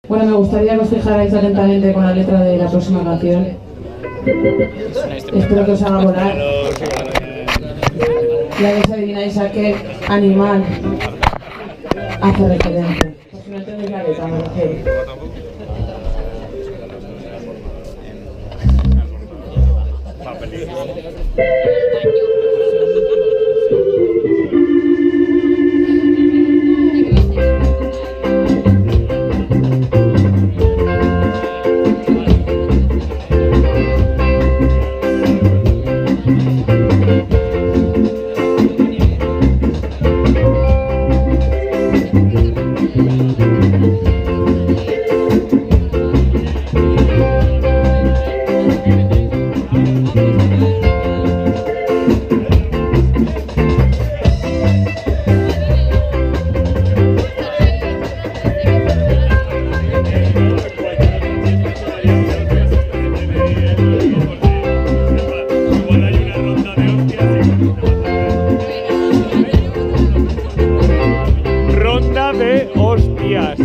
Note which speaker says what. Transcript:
Speaker 1: Bueno, me gustaría que os fijarais atentamente con la letra de la próxima canción. Espero que os haga volar. Ya que si adivináis a qué animal hace referencia. Por si no entendéis la letra, me refiero.
Speaker 2: Ronda de hostias.